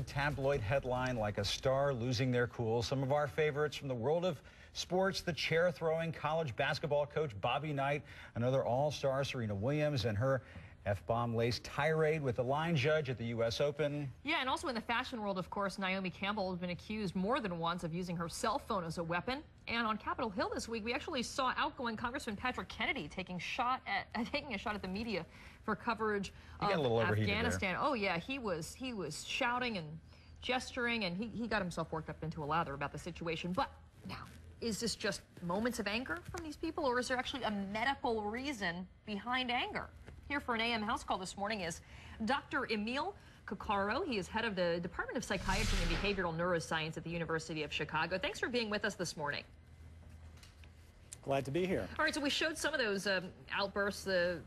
Tabloid headline like a star losing their cool. Some of our favorites from the world of sports, the chair-throwing college basketball coach Bobby Knight, another all-star Serena Williams, and her F-bomb laced tirade with the line judge at the U.S. Open. Yeah, and also in the fashion world, of course, Naomi Campbell has been accused more than once of using her cell phone as a weapon. And on Capitol Hill this week, we actually saw outgoing Congressman Patrick Kennedy taking a shot at the media for coverage of Afghanistan. Oh yeah, he was shouting and gesturing, and he got himself worked up into a lather about the situation. But now, is this just moments of anger from these people, or is there actually a medical reason behind anger? Here for an AM House call this morning is Dr. Emil Coccaro. He is head of the Department of Psychiatry and Behavioral Neuroscience at the University of Chicago. Thanks for being with us this morning. Glad to be here. All right, so we showed some of those outbursts, the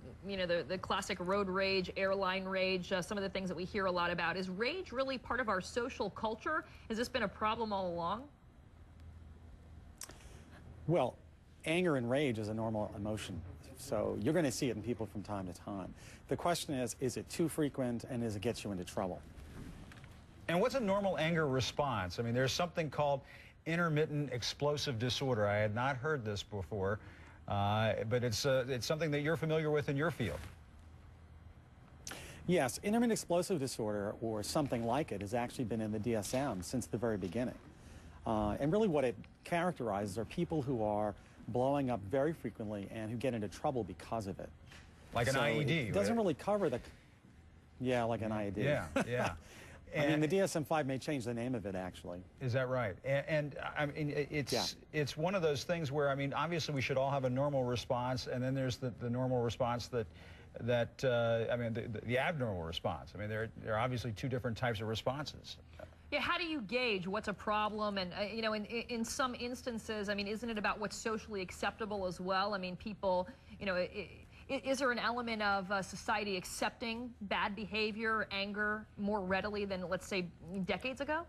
classic road rage, airline rage, some of the things that we hear a lot about. Is rage really part of our social culture? Has this been a problem all along? Well, anger and rage is a normal emotion, so you're going to see it in people from time to time. The question is it too frequent, and does it get you into trouble? And what's a normal anger response? I mean, there's something called intermittent explosive disorder. I had not heard this before, but it's something that you're familiar with in your field. Yes, intermittent explosive disorder, or something like it, has actually been in the DSM since the very beginning. And really what it characterizes are people who are blowing up very frequently and who get into trouble because of it. Like an IED, it doesn't really cover the... Yeah, like an IED. Yeah, yeah. I mean, the DSM-5 may change the name of it, actually. Is that right? And I mean, it's one of those things where, I mean, obviously we should all have a normal response, and then there's the normal response that I mean, the abnormal response. I mean, there are obviously two different types of responses. Yeah, how do you gauge what's a problem? And, you know, in some instances, I mean, isn't it about what's socially acceptable as well? I mean, people, you know, is there an element of society accepting bad behavior, anger more readily than, let's say, decades ago?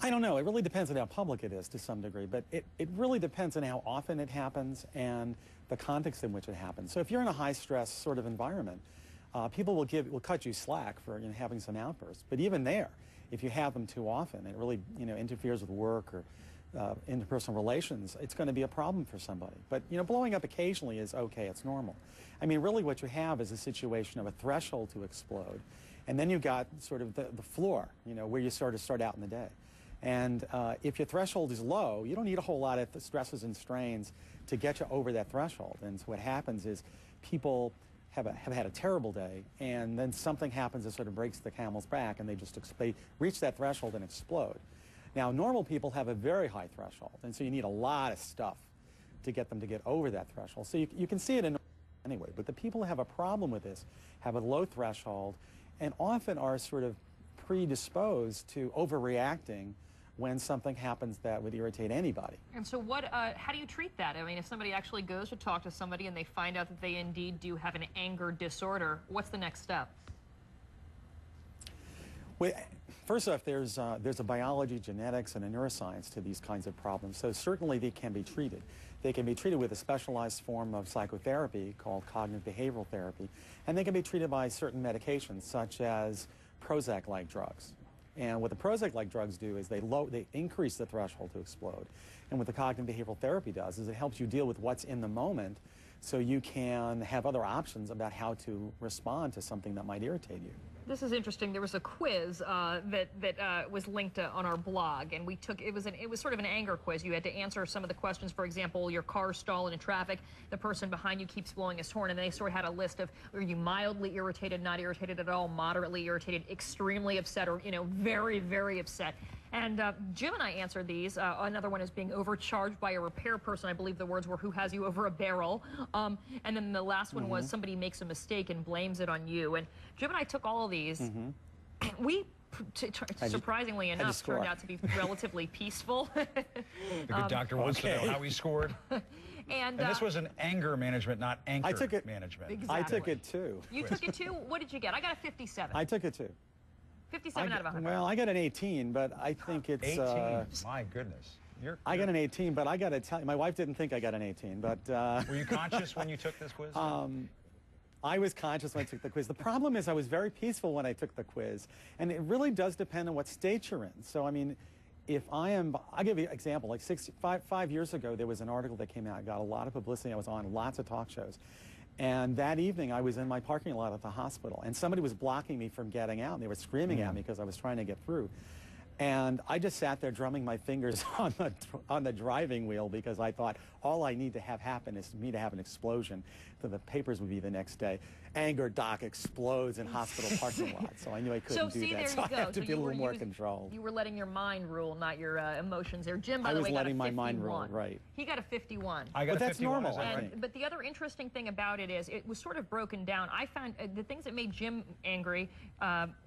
I don't know. It really depends on how public it is to some degree, but it really depends on how often it happens and the context in which it happens. So if you're in a high-stress sort of environment, people will cut you slack for having some outbursts. But even there, if you have them too often, it really interferes with work or interpersonal relations, it's going to be a problem for somebody. But blowing up occasionally is okay, it's normal. I mean, really what you have is a situation of a threshold to explode, and then you've got sort of the floor, where you sort of start out in the day. And if your threshold is low, you don't need a whole lot of stresses and strains to get you over that threshold. And so what happens is people have had a terrible day, and then something happens that sort of breaks the camel's back, and they reach that threshold and explode. Now, normal people have a very high threshold, and so you need a lot of stuff to get them to get over that threshold. So you can see it in anyway, but the people who have a problem with this have a low threshold and often are sort of predisposed to overreacting when something happens that would irritate anybody. And so how do you treat that? I mean, if somebody actually goes to talk to somebody and they find out that they indeed do have an anger disorder, what's the next step? Well, first off, there's a biology, genetics, and a neuroscience to these kinds of problems. So certainly they can be treated. They can be treated with a specialized form of psychotherapy called cognitive behavioral therapy, and they can be treated by certain medications such as Prozac-like drugs. And what the Prozac-like drugs do is they increase the threshold to explode. And what the cognitive behavioral therapy does is it helps you deal with what's in the moment so you can have other options about how to respond to something that might irritate you. This is interesting. There was a quiz that was linked on our blog, and it was sort of an anger quiz. You had to answer some of the questions. For example, your car stalled in traffic, the person behind you keeps blowing his horn, and they sort of had a list of, are you mildly irritated, not irritated at all, moderately irritated, extremely upset, or very, very upset. And Jim and I answered these. Another one is being overcharged by a repair person. I believe the words were, who has you over a barrel? And then the last one was, somebody makes a mistake and blames it on you. And Jim and I took all of these. We, surprisingly enough, turned out to be relatively peaceful. The good doctor wants to know how he scored. And this was an anger management, not anchor management. Exactly. I took it too. You took it too? What did you get? I got a 57. I took it too. 57 out of 100. Well, I got an 18, but I think it's... 18? My goodness. I got an 18, but I got to tell you, my wife didn't think I got an 18, but... Were you conscious when you took this quiz? I was conscious when I took the quiz. The problem is I was very peaceful when I took the quiz, and it really does depend on what state you're in. So, I mean, I'll give you an example. Like 5 years ago, there was an article that came out, got a lot of publicity. I was on lots of talk shows. And that evening, I was in my parking lot at the hospital, and somebody was blocking me from getting out, and they were screaming at me because I was trying to get through. And I just sat there drumming my fingers on the driving wheel because I thought all I need to have happen is me to have an explosion. So the papers would be the next day. Anger doc explodes in hospital parking lot. So I knew I couldn't do that. So I had to be a little more controlled. You were letting your mind rule, not your emotions there. Jim, by the way, got a 51. I was letting my mind rule, right. He got a 51. I got but a that's 51, normal. And, but the other interesting thing about it is it was sort of broken down. I found the things that made Jim angry,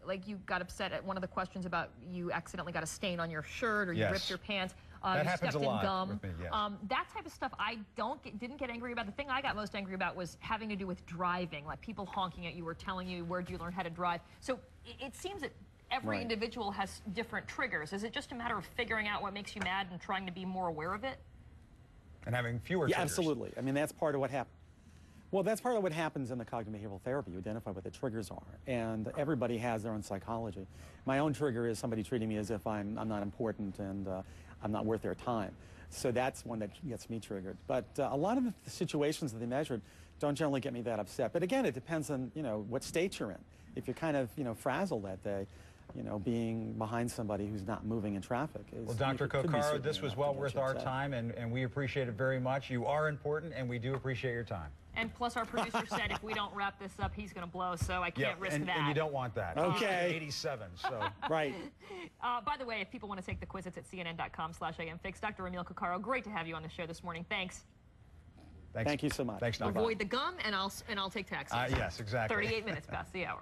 like you got upset at one of the questions about you accidentally got a stain on your shirt or you ripped your pants. That you happens stepped a lot in gum. with me, yes. That type of stuff I didn't get angry about. The thing I got most angry about was having to do with driving, like people honking at you or telling you where'd you learn how to drive. So it seems that every individual has different triggers. Is it just a matter of figuring out what makes you mad and trying to be more aware of it? And having fewer triggers. Absolutely. I mean, that's part of what happens. Well, that's part of what happens in the cognitive behavioral therapy. You identify what the triggers are, and everybody has their own psychology. My own trigger is somebody treating me as if I'm not important and I'm not worth their time. So that's one that gets me triggered. But a lot of the situations that they measured don't generally get me that upset. But again, it depends on, what state you're in. If you're kind of, frazzled that day, being behind somebody who's not moving in traffic is... Well, Dr. Coccaro, this was well worth our time, and we appreciate it very much. You are important, and we do appreciate your time. And plus, our producer said if we don't wrap this up, he's going to blow, so I can't risk that. And you don't want that. Okay. 87, so... Right. By the way, if people want to take the quiz, it's at cnn.com/amfix. Dr. Emil Coccaro, great to have you on the show this morning. Thanks. Thank you so much. Thanks, Dr. Avoid the gum, and I'll take taxis. Yes, exactly. 38 minutes past the hour.